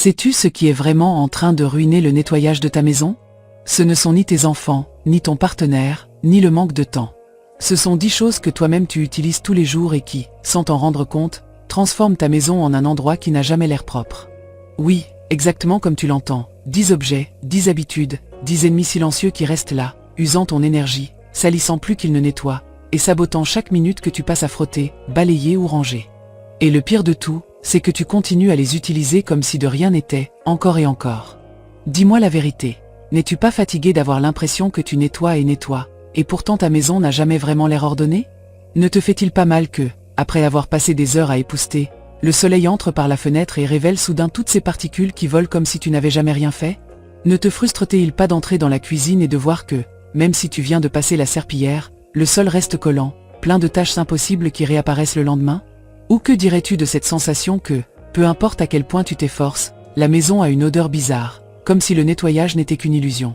Sais-tu ce qui est vraiment en train de ruiner le nettoyage de ta maison? Ce ne sont ni tes enfants, ni ton partenaire, ni le manque de temps. Ce sont 10 choses que toi-même tu utilises tous les jours et qui, sans t'en rendre compte, transforment ta maison en un endroit qui n'a jamais l'air propre. Oui, exactement comme tu l'entends, 10 objets, 10 habitudes, 10 ennemis silencieux qui restent là, usant ton énergie, salissant plus qu'ils ne nettoient, et sabotant chaque minute que tu passes à frotter, balayer ou ranger. Et le pire de tout, c'est que tu continues à les utiliser comme si de rien n'était, encore et encore. Dis-moi la vérité, n'es-tu pas fatigué d'avoir l'impression que tu nettoies, et pourtant ta maison n'a jamais vraiment l'air ordonnée? Ne te fait-il pas mal que, après avoir passé des heures à épousseter, le soleil entre par la fenêtre et révèle soudain toutes ces particules qui volent comme si tu n'avais jamais rien fait? Ne te frustre-t-il pas d'entrer dans la cuisine et de voir que, même si tu viens de passer la serpillière, le sol reste collant, plein de taches impossibles qui réapparaissent le lendemain? Ou que dirais-tu de cette sensation que, peu importe à quel point tu t'efforces, la maison a une odeur bizarre, comme si le nettoyage n'était qu'une illusion?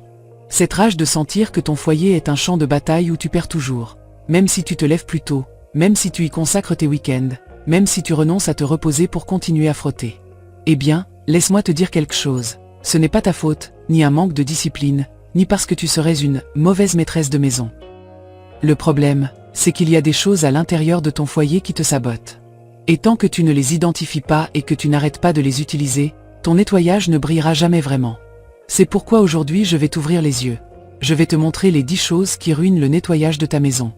Cette rage de sentir que ton foyer est un champ de bataille où tu perds toujours, même si tu te lèves plus tôt, même si tu y consacres tes week-ends, même si tu renonces à te reposer pour continuer à frotter. Eh bien, laisse-moi te dire quelque chose, ce n'est pas ta faute, ni un manque de discipline, ni parce que tu serais une mauvaise maîtresse de maison. Le problème, c'est qu'il y a des choses à l'intérieur de ton foyer qui te sabotent. Et tant que tu ne les identifies pas et que tu n'arrêtes pas de les utiliser, ton nettoyage ne brillera jamais vraiment. C'est pourquoi aujourd'hui je vais t'ouvrir les yeux. Je vais te montrer les 10 choses qui ruinent le nettoyage de ta maison.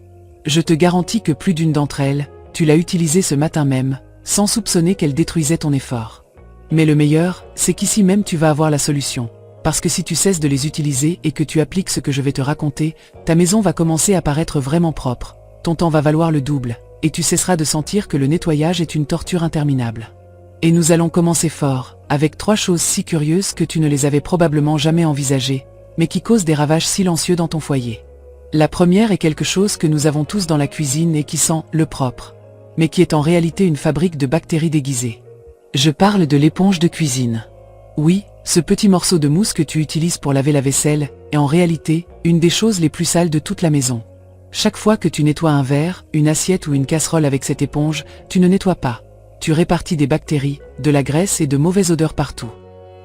Je te garantis que plus d'une d'entre elles, tu l'as utilisée ce matin même, sans soupçonner qu'elle détruisait ton effort. Mais le meilleur, c'est qu'ici même tu vas avoir la solution. Parce que si tu cesses de les utiliser et que tu appliques ce que je vais te raconter, ta maison va commencer à paraître vraiment propre, ton temps va valoir le double, et tu cesseras de sentir que le nettoyage est une torture interminable. Et nous allons commencer fort, avec 3 choses si curieuses que tu ne les avais probablement jamais envisagées, mais qui causent des ravages silencieux dans ton foyer. La première est quelque chose que nous avons tous dans la cuisine et qui sent le propre, mais qui est en réalité une fabrique de bactéries déguisées. Je parle de l'éponge de cuisine. Oui, ce petit morceau de mousse que tu utilises pour laver la vaisselle est en réalité une des choses les plus sales de toute la maison. Chaque fois que tu nettoies un verre, une assiette ou une casserole avec cette éponge, tu ne nettoies pas. Tu répartis des bactéries, de la graisse et de mauvaises odeurs partout.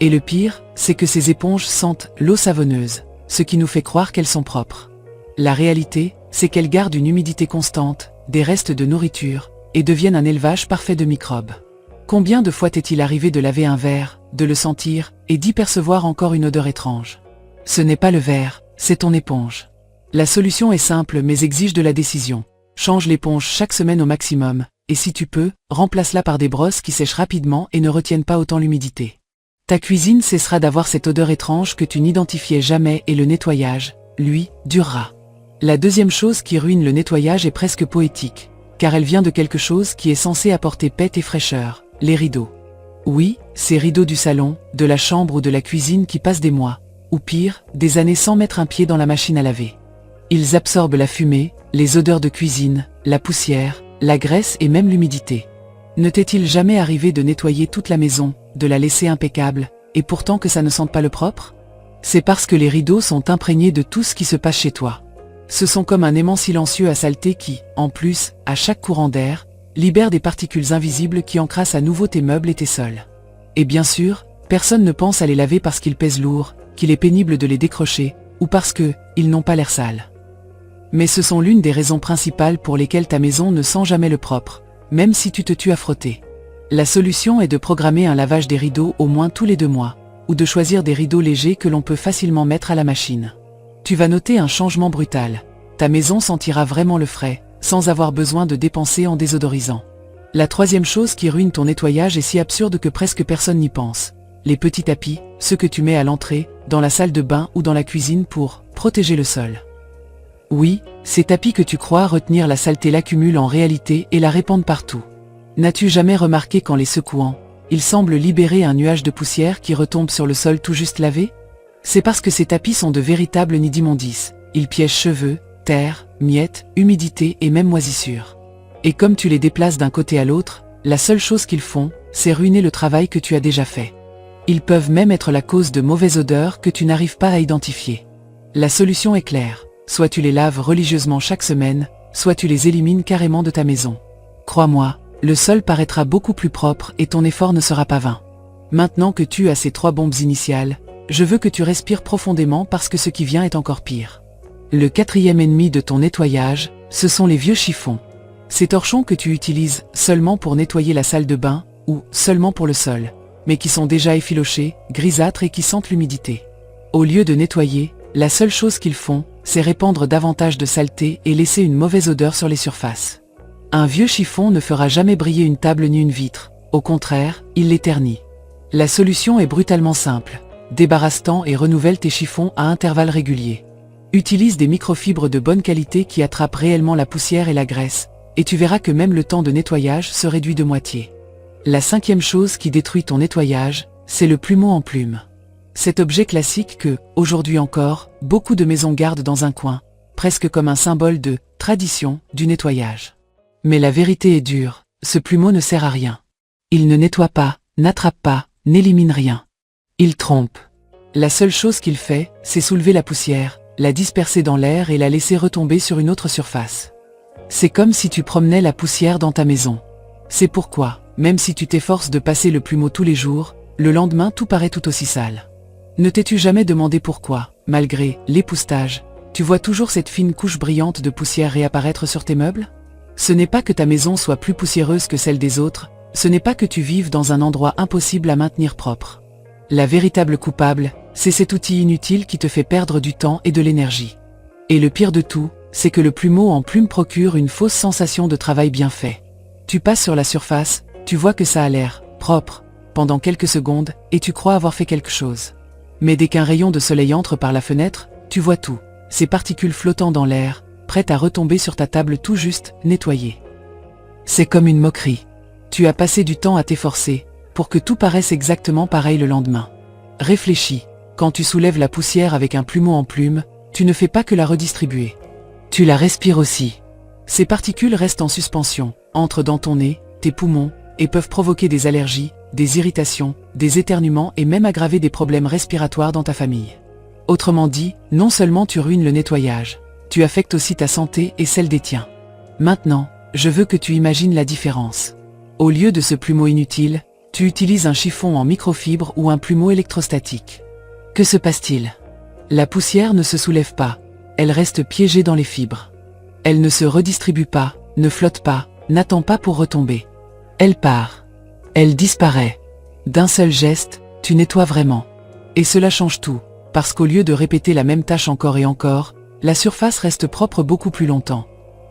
Et le pire, c'est que ces éponges sentent l'eau savonneuse, ce qui nous fait croire qu'elles sont propres. La réalité, c'est qu'elles gardent une humidité constante, des restes de nourriture, et deviennent un élevage parfait de microbes. Combien de fois t'est-il arrivé de laver un verre, de le sentir, et d'y percevoir encore une odeur étrange? Ce n'est pas le verre, c'est ton éponge. La solution est simple mais exige de la décision. Change l'éponge chaque semaine au maximum, et si tu peux, remplace-la par des brosses qui sèchent rapidement et ne retiennent pas autant l'humidité. Ta cuisine cessera d'avoir cette odeur étrange que tu n'identifiais jamais et le nettoyage, lui, durera. La deuxième chose qui ruine le nettoyage est presque poétique, car elle vient de quelque chose qui est censé apporter paix et fraîcheur, les rideaux. Oui, ces rideaux du salon, de la chambre ou de la cuisine qui passent des mois, ou pire, des années sans mettre un pied dans la machine à laver. Ils absorbent la fumée, les odeurs de cuisine, la poussière, la graisse et même l'humidité. Ne t'est-il jamais arrivé de nettoyer toute la maison, de la laisser impeccable, et pourtant que ça ne sente pas le propre? C'est parce que les rideaux sont imprégnés de tout ce qui se passe chez toi. Ce sont comme un aimant silencieux à saleté qui, en plus, à chaque courant d'air, libère des particules invisibles qui encrassent à nouveau tes meubles et tes sols. Et bien sûr, personne ne pense à les laver parce qu'ils pèsent lourd, qu'il est pénible de les décrocher, ou parce qu'ils n'ont pas l'air sales. Mais ce sont l'une des raisons principales pour lesquelles ta maison ne sent jamais le propre, même si tu te tues à frotter. La solution est de programmer un lavage des rideaux au moins tous les 2 mois, ou de choisir des rideaux légers que l'on peut facilement mettre à la machine. Tu vas noter un changement brutal. Ta maison sentira vraiment le frais, sans avoir besoin de dépenser en désodorisant. La troisième chose qui ruine ton nettoyage est si absurde que presque personne n'y pense. Les petits tapis, ceux que tu mets à l'entrée, dans la salle de bain ou dans la cuisine pour protéger le sol. Oui, ces tapis que tu crois retenir la saleté l'accumulent en réalité et la répandent partout. N'as-tu jamais remarqué qu'en les secouant, ils semblent libérer un nuage de poussière qui retombe sur le sol tout juste lavé? C'est parce que ces tapis sont de véritables nids d'immondices. Ils piègent cheveux, terre, miettes, humidité et même moisissures. Et comme tu les déplaces d'un côté à l'autre, la seule chose qu'ils font, c'est ruiner le travail que tu as déjà fait. Ils peuvent même être la cause de mauvaises odeurs que tu n'arrives pas à identifier. La solution est claire. Soit tu les laves religieusement chaque semaine, soit tu les élimines carrément de ta maison. Crois-moi, le sol paraîtra beaucoup plus propre et ton effort ne sera pas vain. Maintenant que tu as ces 3 bombes initiales, je veux que tu respires profondément parce que ce qui vient est encore pire. Le 4e ennemi de ton nettoyage, ce sont les vieux chiffons. Ces torchons que tu utilises seulement pour nettoyer la salle de bain, ou seulement pour le sol, mais qui sont déjà effilochés, grisâtres et qui sentent l'humidité. Au lieu de nettoyer, la seule chose qu'ils font, c'est répandre davantage de saleté et laisser une mauvaise odeur sur les surfaces. Un vieux chiffon ne fera jamais briller une table ni une vitre, au contraire, il les ternit. La solution est brutalement simple. Débarrasse-t'en et renouvelle tes chiffons à intervalles réguliers. Utilise des microfibres de bonne qualité qui attrapent réellement la poussière et la graisse, et tu verras que même le temps de nettoyage se réduit de moitié. La 5e chose qui détruit ton nettoyage, c'est le plumeau en plume. Cet objet classique que, aujourd'hui encore, beaucoup de maisons gardent dans un coin, presque comme un symbole de tradition du nettoyage. Mais la vérité est dure, ce plumeau ne sert à rien. Il ne nettoie pas, n'attrape pas, n'élimine rien. Il trompe. La seule chose qu'il fait, c'est soulever la poussière, la disperser dans l'air et la laisser retomber sur une autre surface. C'est comme si tu promenais la poussière dans ta maison. C'est pourquoi, même si tu t'efforces de passer le plumeau tous les jours, le lendemain tout paraît tout aussi sale. Ne t'es-tu jamais demandé pourquoi, malgré l'époussetage, tu vois toujours cette fine couche brillante de poussière réapparaître sur tes meubles? Ce n'est pas que ta maison soit plus poussiéreuse que celle des autres, ce n'est pas que tu vives dans un endroit impossible à maintenir propre. La véritable coupable, c'est cet outil inutile qui te fait perdre du temps et de l'énergie. Et le pire de tout, c'est que le plumeau en plume procure une fausse sensation de travail bien fait. Tu passes sur la surface, tu vois que ça a l'air propre, pendant quelques secondes, et tu crois avoir fait quelque chose. Mais dès qu'un rayon de soleil entre par la fenêtre, tu vois tout, ces particules flottant dans l'air, prêtes à retomber sur ta table tout juste nettoyée. C'est comme une moquerie. Tu as passé du temps à t'efforcer, pour que tout paraisse exactement pareil le lendemain. Réfléchis, quand tu soulèves la poussière avec un plumeau en plume, tu ne fais pas que la redistribuer. Tu la respires aussi. Ces particules restent en suspension, entrent dans ton nez, tes poumons, et peuvent provoquer des allergies, des irritations, des éternuements et même aggraver des problèmes respiratoires dans ta famille. Autrement dit, non seulement tu ruines le nettoyage, tu affectes aussi ta santé et celle des tiens. Maintenant, je veux que tu imagines la différence. Au lieu de ce plumeau inutile, tu utilises un chiffon en microfibre ou un plumeau électrostatique. Que se passe-t-il? La poussière ne se soulève pas, elle reste piégée dans les fibres. Elle ne se redistribue pas, ne flotte pas, n'attend pas pour retomber. Elle part. Elle disparaît. D'un seul geste, tu nettoies vraiment. Et cela change tout, parce qu'au lieu de répéter la même tâche encore et encore, la surface reste propre beaucoup plus longtemps.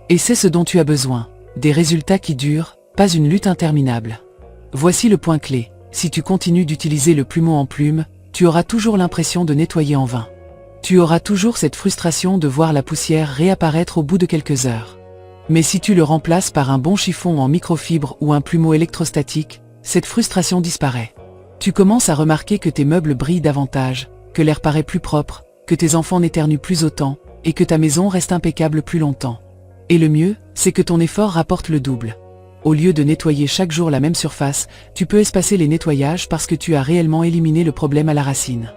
Et c'est ce dont tu as besoin, des résultats qui durent, pas une lutte interminable. Voici le point clé, si tu continues d'utiliser le plumeau en plume, tu auras toujours l'impression de nettoyer en vain. Tu auras toujours cette frustration de voir la poussière réapparaître au bout de quelques heures. Mais si tu le remplaces par un bon chiffon en microfibre ou un plumeau électrostatique, cette frustration disparaît. Tu commences à remarquer que tes meubles brillent davantage, que l'air paraît plus propre, que tes enfants n'éternuent plus autant, et que ta maison reste impeccable plus longtemps. Et le mieux, c'est que ton effort rapporte le double. Au lieu de nettoyer chaque jour la même surface, tu peux espacer les nettoyages parce que tu as réellement éliminé le problème à la racine.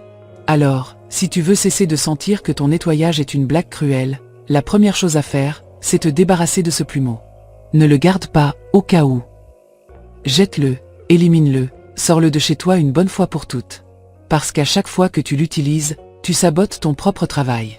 Alors, si tu veux cesser de sentir que ton nettoyage est une blague cruelle, la première chose à faire, c'est te débarrasser de ce plumeau. Ne le garde pas, au cas où. Jette-le, élimine-le, sors-le de chez toi une bonne fois pour toutes. Parce qu'à chaque fois que tu l'utilises, tu sabotes ton propre travail.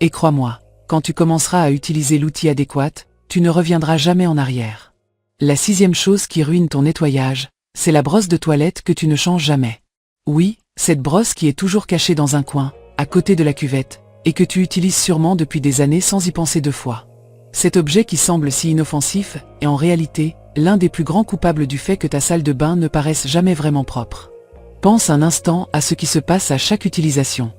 Et crois-moi, quand tu commenceras à utiliser l'outil adéquat, tu ne reviendras jamais en arrière. La 6e chose qui ruine ton nettoyage, c'est la brosse de toilette que tu ne changes jamais. Oui, cette brosse qui est toujours cachée dans un coin, à côté de la cuvette, et que tu utilises sûrement depuis des années sans y penser 2 fois. Cet objet qui semble si inoffensif est en réalité l'un des plus grands coupables du fait que ta salle de bain ne paraisse jamais vraiment propre. Pense un instant à ce qui se passe à chaque utilisation.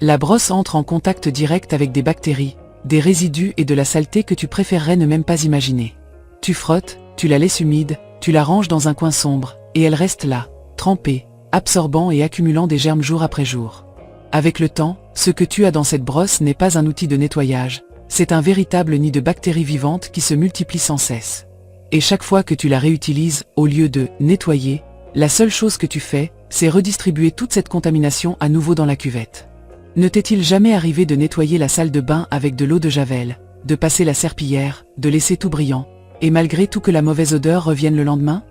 La brosse entre en contact direct avec des bactéries, des résidus et de la saleté que tu préférerais ne même pas imaginer. Tu frottes, tu la laisses humide, tu la ranges dans un coin sombre, et elle reste là, trempée, absorbant et accumulant des germes jour après jour. Avec le temps, ce que tu as dans cette brosse n'est pas un outil de nettoyage, c'est un véritable nid de bactéries vivantes qui se multiplient sans cesse. Et chaque fois que tu la réutilises, au lieu de nettoyer, la seule chose que tu fais, c'est redistribuer toute cette contamination à nouveau dans la cuvette. Ne t'est-il jamais arrivé de nettoyer la salle de bain avec de l'eau de javel, de passer la serpillière, de laisser tout brillant, et malgré tout que la mauvaise odeur revienne le lendemain?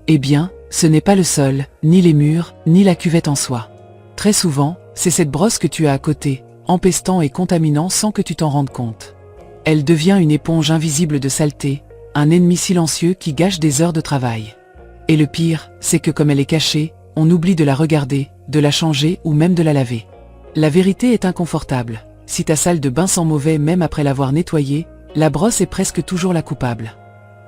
Eh bien, Ce n'est pas le sol, ni les murs, ni la cuvette en soi. Très souvent, c'est cette brosse que tu as à côté, empestant et contaminant sans que tu t'en rendes compte. Elle devient une éponge invisible de saleté, un ennemi silencieux qui gâche des heures de travail. Et le pire, c'est que comme elle est cachée, on oublie de la regarder, de la changer ou même de la laver. La vérité est inconfortable. Si ta salle de bain sent mauvais même après l'avoir nettoyée, la brosse est presque toujours la coupable.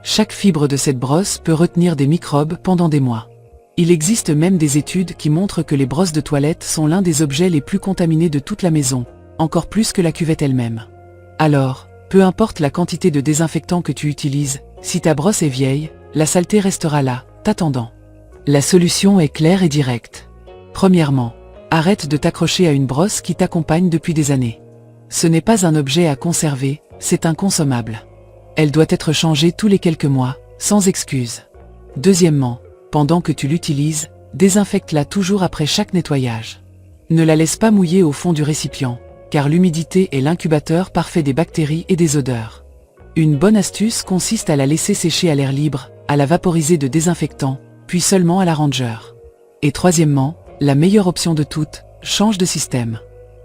Chaque fibre de cette brosse peut retenir des microbes pendant des mois. Il existe même des études qui montrent que les brosses de toilette sont l'un des objets les plus contaminés de toute la maison, encore plus que la cuvette elle-même. Alors, peu importe la quantité de désinfectant que tu utilises, si ta brosse est vieille, la saleté restera là, t'attendant. La solution est claire et directe. Premièrement, arrête de t'accrocher à une brosse qui t'accompagne depuis des années. Ce n'est pas un objet à conserver, c'est un consommable. Elle doit être changée tous les quelques mois, sans excuse. Deuxièmement, pendant que tu l'utilises, désinfecte-la toujours après chaque nettoyage. Ne la laisse pas mouiller au fond du récipient, car l'humidité est l'incubateur parfait des bactéries et des odeurs. Une bonne astuce consiste à la laisser sécher à l'air libre, à la vaporiser de désinfectant, puis seulement à la ranger. Et troisièmement, la meilleure option de toutes, change de système.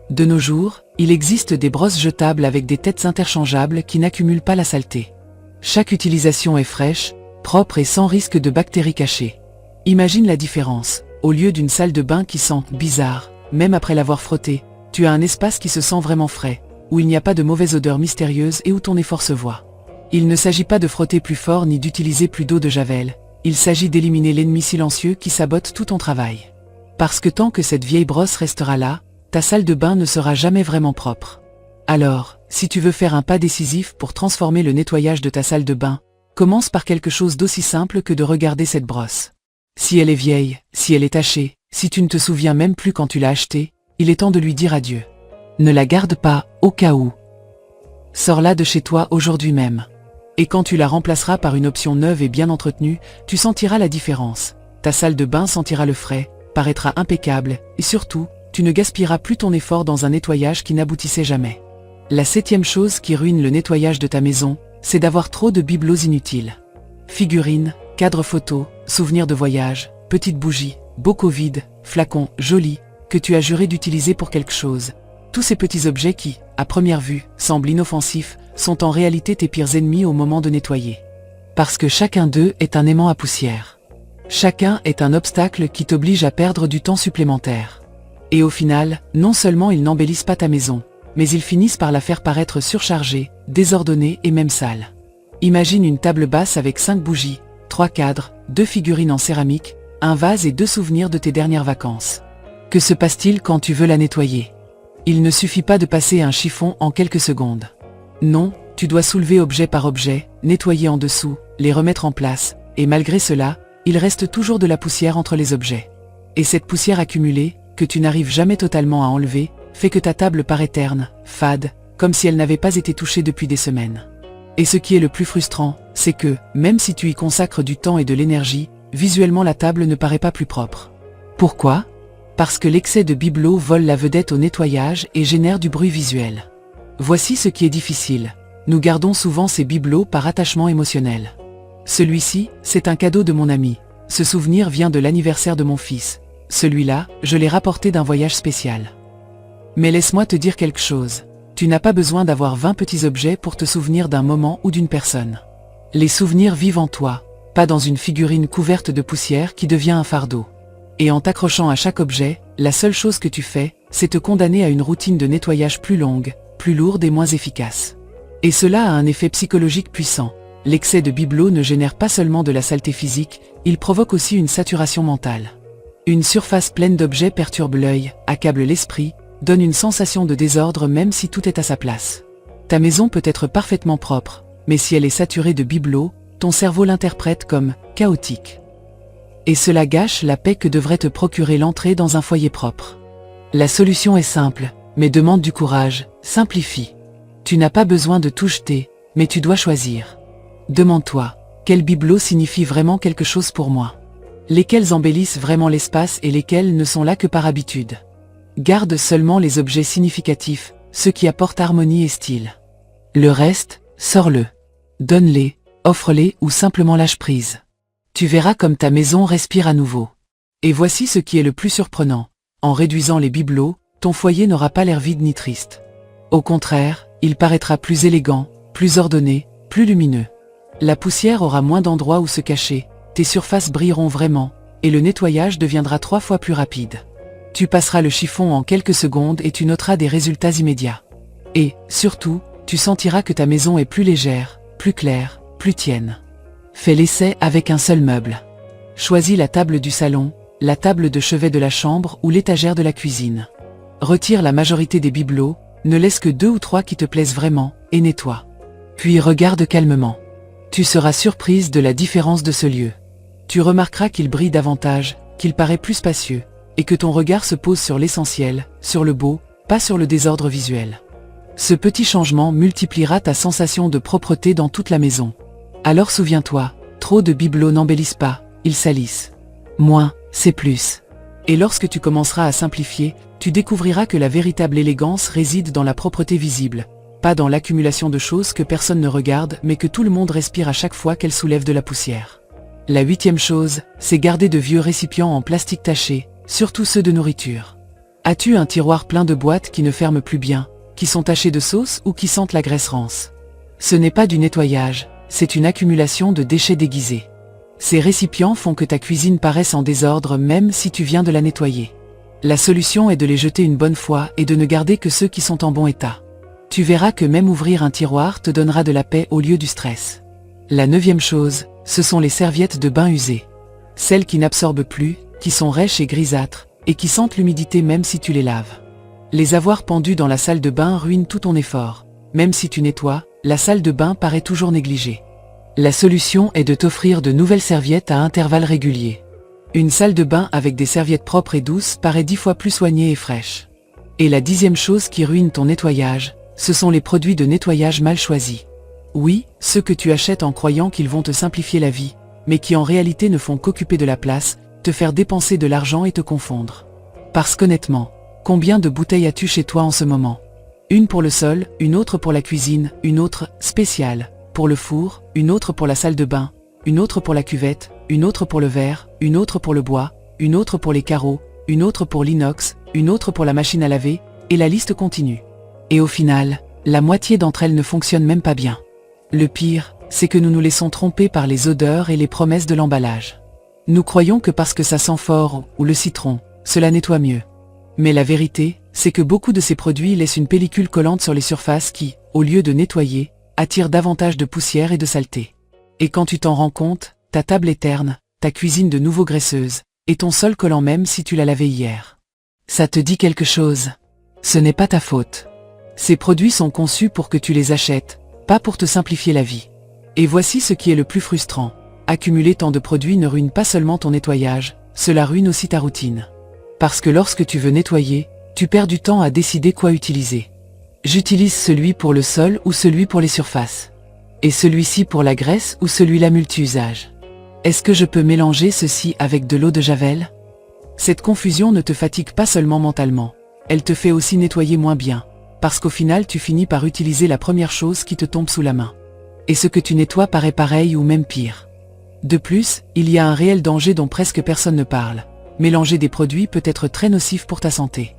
De nos jours, il existe des brosses jetables avec des têtes interchangeables qui n'accumulent pas la saleté. Chaque utilisation est fraîche, propre et sans risque de bactéries cachées. Imagine la différence. Au lieu d'une salle de bain qui sent bizarre, même après l'avoir frottée, tu as un espace qui se sent vraiment frais, où il n'y a pas de mauvaise odeur mystérieuse et où ton effort se voit. Il ne s'agit pas de frotter plus fort ni d'utiliser plus d'eau de javel, il s'agit d'éliminer l'ennemi silencieux qui sabote tout ton travail. Parce que tant que cette vieille brosse restera là, ta salle de bain ne sera jamais vraiment propre. Alors, si tu veux faire un pas décisif pour transformer le nettoyage de ta salle de bain, commence par quelque chose d'aussi simple que de regarder cette brosse. Si elle est vieille, si elle est tachée, si tu ne te souviens même plus quand tu l'as achetée, il est temps de lui dire adieu. Ne la garde pas, au cas où. Sors-la de chez toi aujourd'hui même. Et quand tu la remplaceras par une option neuve et bien entretenue, tu sentiras la différence. Ta salle de bain sentira le frais, paraîtra impeccable, et surtout, tu ne gaspilleras plus ton effort dans un nettoyage qui n'aboutissait jamais. La 7e chose qui ruine le nettoyage de ta maison, c'est d'avoir trop de bibelots inutiles. Figurines, cadres photos, souvenirs de voyage, petites bougies, bocaux vides, flacons jolis, que tu as juré d'utiliser pour quelque chose. Tous ces petits objets qui, à première vue, semblent inoffensifs, sont en réalité tes pires ennemis au moment de nettoyer. Parce que chacun d'eux est un aimant à poussière. Chacun est un obstacle qui t'oblige à perdre du temps supplémentaire. Et au final, non seulement ils n'embellissent pas ta maison, mais ils finissent par la faire paraître surchargée, désordonnée et même sale. Imagine une table basse avec 5 bougies, 3 cadres, 2 figurines en céramique, un vase et 2 souvenirs de tes dernières vacances. Que se passe-t-il quand tu veux la nettoyer? Il ne suffit pas de passer un chiffon en quelques secondes. Non, tu dois soulever objet par objet, nettoyer en dessous, les remettre en place, et malgré cela, il reste toujours de la poussière entre les objets. Et cette poussière accumulée, que tu n'arrives jamais totalement à enlever, fait que ta table paraît terne, fade, comme si elle n'avait pas été touchée depuis des semaines. Et ce qui est le plus frustrant, c'est que, même si tu y consacres du temps et de l'énergie, visuellement la table ne paraît pas plus propre. Pourquoi? Parce que l'excès de bibelots vole la vedette au nettoyage et génère du bruit visuel. Voici ce qui est difficile. Nous gardons souvent ces bibelots par attachement émotionnel. Celui-ci, c'est un cadeau de mon ami. Ce souvenir vient de l'anniversaire de mon fils. Celui-là, je l'ai rapporté d'un voyage spécial. Mais laisse-moi te dire quelque chose. Tu n'as pas besoin d'avoir 20 petits objets pour te souvenir d'un moment ou d'une personne. Les souvenirs vivent en toi, pas dans une figurine couverte de poussière qui devient un fardeau. Et en t'accrochant à chaque objet, la seule chose que tu fais, c'est te condamner à une routine de nettoyage plus longue, plus lourde et moins efficace. Et cela a un effet psychologique puissant. L'excès de bibelots ne génère pas seulement de la saleté physique, il provoque aussi une saturation mentale. Une surface pleine d'objets perturbe l'œil, accable l'esprit, donne une sensation de désordre même si tout est à sa place. Ta maison peut être parfaitement propre, mais si elle est saturée de bibelots, ton cerveau l'interprète comme chaotique. Et cela gâche la paix que devrait te procurer l'entrée dans un foyer propre. La solution est simple, mais demande du courage, simplifie. Tu n'as pas besoin de tout jeter, mais tu dois choisir. Demande-toi, quel bibelot signifie vraiment quelque chose pour moi? Lesquels embellissent vraiment l'espace et lesquels ne sont là que par habitude? Garde seulement les objets significatifs, ceux qui apportent harmonie et style. Le reste, sors-le. Donne-les, offre-les ou simplement lâche prise. Tu verras comme ta maison respire à nouveau. Et voici ce qui est le plus surprenant. En réduisant les bibelots, ton foyer n'aura pas l'air vide ni triste. Au contraire, il paraîtra plus élégant, plus ordonné, plus lumineux. La poussière aura moins d'endroits où se cacher, tes surfaces brilleront vraiment, et le nettoyage deviendra 3 fois plus rapide. Tu passeras le chiffon en quelques secondes et tu noteras des résultats immédiats. Et, surtout, tu sentiras que ta maison est plus légère, plus claire, plus tienne. Fais l'essai avec un seul meuble. Choisis la table du salon, la table de chevet de la chambre ou l'étagère de la cuisine. Retire la majorité des bibelots, ne laisse que 2 ou 3 qui te plaisent vraiment, et nettoie. Puis regarde calmement. Tu seras surprise de la différence de ce lieu. Tu remarqueras qu'il brille davantage, qu'il paraît plus spacieux, et que ton regard se pose sur l'essentiel, sur le beau, pas sur le désordre visuel. Ce petit changement multipliera ta sensation de propreté dans toute la maison. Alors souviens-toi, trop de bibelots n'embellissent pas, ils salissent. Moins, c'est plus. Et lorsque tu commenceras à simplifier, tu découvriras que la véritable élégance réside dans la propreté visible, pas dans l'accumulation de choses que personne ne regarde mais que tout le monde respire à chaque fois qu'elle soulève de la poussière. La 8e chose, c'est garder de vieux récipients en plastique taché, surtout ceux de nourriture. As-tu un tiroir plein de boîtes qui ne ferment plus bien, qui sont tachées de sauce ou qui sentent la graisse rance? Ce n'est pas du nettoyage, c'est une accumulation de déchets déguisés. Ces récipients font que ta cuisine paraisse en désordre même si tu viens de la nettoyer. La solution est de les jeter une bonne fois et de ne garder que ceux qui sont en bon état. Tu verras que même ouvrir un tiroir te donnera de la paix au lieu du stress. La 9e chose, ce sont les serviettes de bain usées. Celles qui n'absorbent plus, qui sont rêches et grisâtres, et qui sentent l'humidité même si tu les laves. Les avoir pendues dans la salle de bain ruine tout ton effort. Même si tu nettoies, la salle de bain paraît toujours négligée. La solution est de t'offrir de nouvelles serviettes à intervalles réguliers. Une salle de bain avec des serviettes propres et douces paraît 10 fois plus soignée et fraîche. Et la 10e chose qui ruine ton nettoyage, ce sont les produits de nettoyage mal choisis. Oui, ceux que tu achètes en croyant qu'ils vont te simplifier la vie, mais qui en réalité ne font qu'occuper de la place, te faire dépenser de l'argent et te confondre. Parce qu'honnêtement, combien de bouteilles as-tu chez toi en ce moment? Une pour le sol, une autre pour la cuisine, une autre, spéciale, pour le four, une autre pour la salle de bain, une autre pour la cuvette, une autre pour le verre, une autre pour le bois, une autre pour les carreaux, une autre pour l'inox, une autre pour la machine à laver, et la liste continue. Et au final, la moitié d'entre elles ne fonctionnent même pas bien. Le pire, c'est que nous nous laissons tromper par les odeurs et les promesses de l'emballage. Nous croyons que parce que ça sent fort, ou le citron, cela nettoie mieux. Mais la vérité, c'est que beaucoup de ces produits laissent une pellicule collante sur les surfaces qui, au lieu de nettoyer, attire davantage de poussière et de saleté. Et quand tu t'en rends compte, ta table est terne, ta cuisine de nouveau graisseuse, et ton sol collant même si tu l'as lavé hier. Ça te dit quelque chose? Ce n'est pas ta faute. Ces produits sont conçus pour que tu les achètes, pas pour te simplifier la vie. Et voici ce qui est le plus frustrant. Accumuler tant de produits ne ruine pas seulement ton nettoyage, cela ruine aussi ta routine. Parce que lorsque tu veux nettoyer, tu perds du temps à décider quoi utiliser. J'utilise celui pour le sol ou celui pour les surfaces. Et celui-ci pour la graisse ou celui-là multi-usage. Est-ce que je peux mélanger ceci avec de l'eau de Javel? Cette confusion ne te fatigue pas seulement mentalement, elle te fait aussi nettoyer moins bien, parce qu'au final tu finis par utiliser la première chose qui te tombe sous la main. Et ce que tu nettoies paraît pareil ou même pire. De plus, il y a un réel danger dont presque personne ne parle. Mélanger des produits peut être très nocif pour ta santé.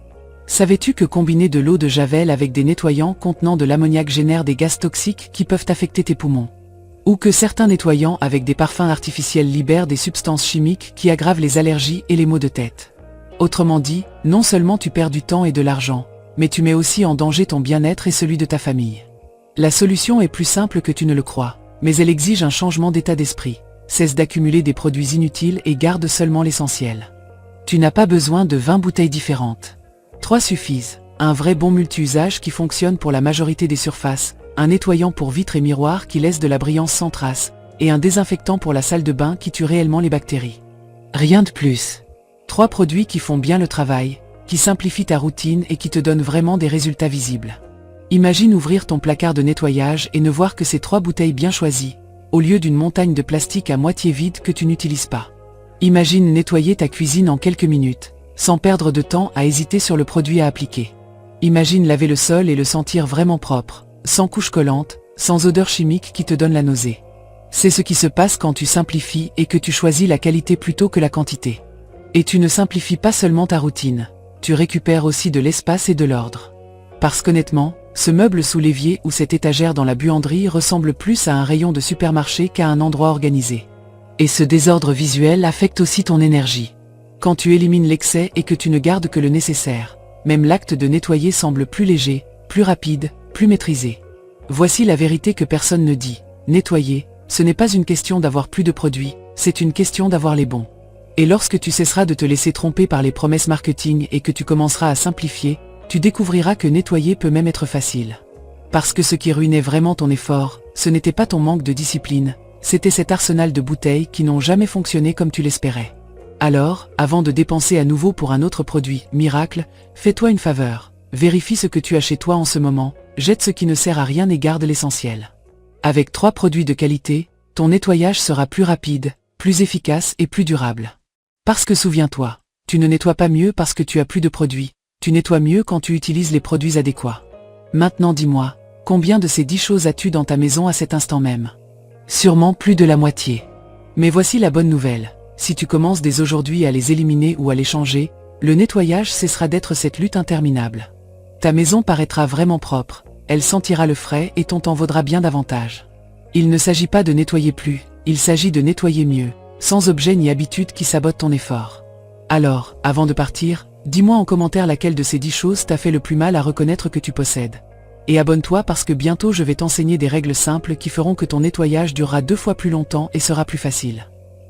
Savais-tu que combiner de l'eau de Javel avec des nettoyants contenant de l'ammoniac génère des gaz toxiques qui peuvent affecter tes poumons? Ou que certains nettoyants avec des parfums artificiels libèrent des substances chimiques qui aggravent les allergies et les maux de tête? Autrement dit, non seulement tu perds du temps et de l'argent, mais tu mets aussi en danger ton bien-être et celui de ta famille. La solution est plus simple que tu ne le crois, mais elle exige un changement d'état d'esprit. Cesse d'accumuler des produits inutiles et garde seulement l'essentiel. Tu n'as pas besoin de 20 bouteilles différentes. 3 suffisent. Un vrai bon multi-usage qui fonctionne pour la majorité des surfaces, un nettoyant pour vitres et miroirs qui laisse de la brillance sans trace, et un désinfectant pour la salle de bain qui tue réellement les bactéries. Rien de plus. 3 produits qui font bien le travail, qui simplifient ta routine et qui te donnent vraiment des résultats visibles. Imagine ouvrir ton placard de nettoyage et ne voir que ces 3 bouteilles bien choisies, au lieu d'une montagne de plastique à moitié vide que tu n'utilises pas. Imagine nettoyer ta cuisine en quelques minutes, sans perdre de temps à hésiter sur le produit à appliquer. Imagine laver le sol et le sentir vraiment propre, sans couche collante, sans odeur chimique qui te donne la nausée. C'est ce qui se passe quand tu simplifies et que tu choisis la qualité plutôt que la quantité. Et tu ne simplifies pas seulement ta routine, tu récupères aussi de l'espace et de l'ordre. Parce qu'honnêtement, ce meuble sous l'évier ou cette étagère dans la buanderie ressemble plus à un rayon de supermarché qu'à un endroit organisé. Et ce désordre visuel affecte aussi ton énergie. Quand tu élimines l'excès et que tu ne gardes que le nécessaire, même l'acte de nettoyer semble plus léger, plus rapide, plus maîtrisé. Voici la vérité que personne ne dit. Nettoyer, ce n'est pas une question d'avoir plus de produits, c'est une question d'avoir les bons. Et lorsque tu cesseras de te laisser tromper par les promesses marketing et que tu commenceras à simplifier, tu découvriras que nettoyer peut même être facile. Parce que ce qui ruinait vraiment ton effort, ce n'était pas ton manque de discipline, c'était cet arsenal de bouteilles qui n'ont jamais fonctionné comme tu l'espérais. Alors, avant de dépenser à nouveau pour un autre produit, miracle, fais-toi une faveur. Vérifie ce que tu as chez toi en ce moment, jette ce qui ne sert à rien et garde l'essentiel. Avec 3 produits de qualité, ton nettoyage sera plus rapide, plus efficace et plus durable. Parce que souviens-toi, tu ne nettoies pas mieux parce que tu as plus de produits, tu nettoies mieux quand tu utilises les produits adéquats. Maintenant dis-moi, combien de ces 10 choses as-tu dans ta maison à cet instant même? Sûrement plus de la moitié. Mais voici la bonne nouvelle, si tu commences dès aujourd'hui à les éliminer ou à les changer, le nettoyage cessera d'être cette lutte interminable. Ta maison paraîtra vraiment propre, elle sentira le frais et ton temps vaudra bien davantage. Il ne s'agit pas de nettoyer plus, il s'agit de nettoyer mieux, sans objet ni habitude qui sabotent ton effort. Alors, avant de partir, dis-moi en commentaire laquelle de ces 10 choses t'a fait le plus mal à reconnaître que tu possèdes. Et abonne-toi parce que bientôt je vais t'enseigner des règles simples qui feront que ton nettoyage durera 2 fois plus longtemps et sera plus facile.